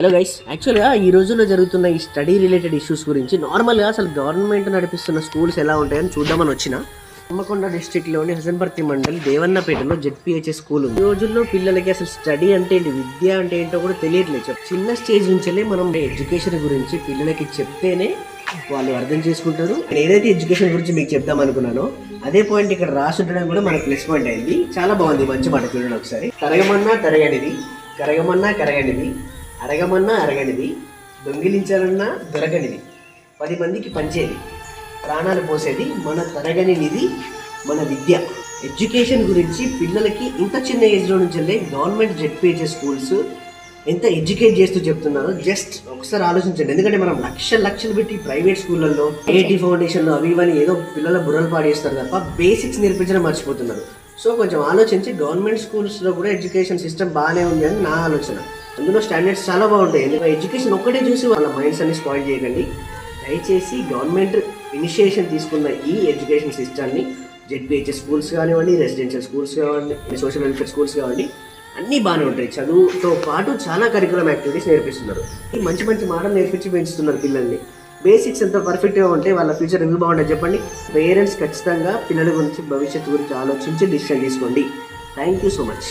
Hello guys, యాక్చువల్గా ఈ రోజుల్లో జరుగుతున్న ఈ స్టడీ రిలేటెడ్ ఇష్యూస్ గురించి నార్మల్గా అసలు గవర్నమెంట్ నడిపిస్తున్న స్కూల్స్ ఎలా ఉంటాయని చూద్దామని వచ్చిన హన్మకొండ డిస్ట్రిక్ట్లోని హసన్పర్తి మండల్ దేవన్నపేటలో జెడ్పీహెచ్ఎస్ స్కూల్ ఉంది. ఈ రోజుల్లో పిల్లలకి అసలు స్టడీ అంటే ఏంటి, విద్య అంటే ఏంటో కూడా తెలియట్లేదు. చిన్న స్టేజ్ నుంచే మనం ఎడ్యుకేషన్ గురించి పిల్లలకి చెప్తేనే వాళ్ళు అర్థం చేసుకుంటారు. నేను ఏదైతే ఎడ్యుకేషన్ గురించి మీకు చెప్దాం అనుకున్నానో అదే పాయింట్ ఇక్కడ రాసి ఉండడం కూడా మనకు ప్లస్ పాయింట్ అయింది. చాలా బాగుంది, మంచి మాట చూడండి ఒకసారి. తరగమన్నా తరగనిది, కరగమన్నా కరగనిది, అరగమన్నా అరగనిది, దొంగిలించాలన్నా దొరకనిది, 10 మందికి పంచేది, ప్రాణాలు పోసేది మన తరగని నిధి మన విద్య. ఎడ్యుకేషన్ గురించి పిల్లలకి ఇంత చిన్న ఏజ్లో నుంచి గవర్నమెంట్ జెడ్పీహెచ్ఎస్ స్కూల్స్ ఎంత ఎడ్యుకేట్ చేస్తూ చెప్తున్నారో జస్ట్ ఒకసారి ఆలోచించండి. ఎందుకంటే మనం లక్షలు పెట్టి ప్రైవేట్ స్కూళ్ళల్లో ఏఐటీ ఫౌండేషన్లో అవి ఇవన్నీ ఏదో పిల్లల బుర్రలు పాడేస్తారు తప్ప బేసిక్స్ నేర్పించడం మర్చిపోతున్నారు. సో కొంచెం ఆలోచించి గవర్నమెంట్ స్కూల్స్లో కూడా ఎడ్యుకేషన్ సిస్టమ్ బాగానే ఉంది అని నా ఆలోచన. అందులో స్టాండర్డ్స్ చాలా బాగుంటాయి. ఎందుకంటే ఎడ్యుకేషన్ ఒక్కటే చూసి వాళ్ళ మైండ్స్ అన్ని స్పాయిల్ చేయకండి. దయచేసి గవర్నమెంట్ ఇనిషియేషన్ తీసుకున్న ఈ ఎడ్యుకేషన్ సిస్టమ్ని జెడ్పీహెచ్ఎస్ స్కూల్స్ కానివ్వండి, రెసిడెన్షియల్ స్కూల్స్ కానివ్వండి, సోషల్ వెల్ఫేర్ స్కూల్స్ కానివ్వండి, అన్నీ బాగానే ఉంటాయి. చదువుతో పాటు చాలా కరికులం యాక్టివిటీస్ నేర్పిస్తున్నారు. ఈ మంచి మాటలు నేర్పించి పెంచుతున్నారు పిల్లల్ని. బేసిక్స్ ఎంత పర్ఫెక్ట్గా ఉంటే వాళ్ళ ఫ్యూచర్ ఎందుకు బాగుంటుంది చెప్పండి. పేరెంట్స్ ఖచ్చితంగా పిల్లల గురించి భవిష్యత్తు గురించి ఆలోచించి డిసిషన్ తీసుకోండి. Thank you so much.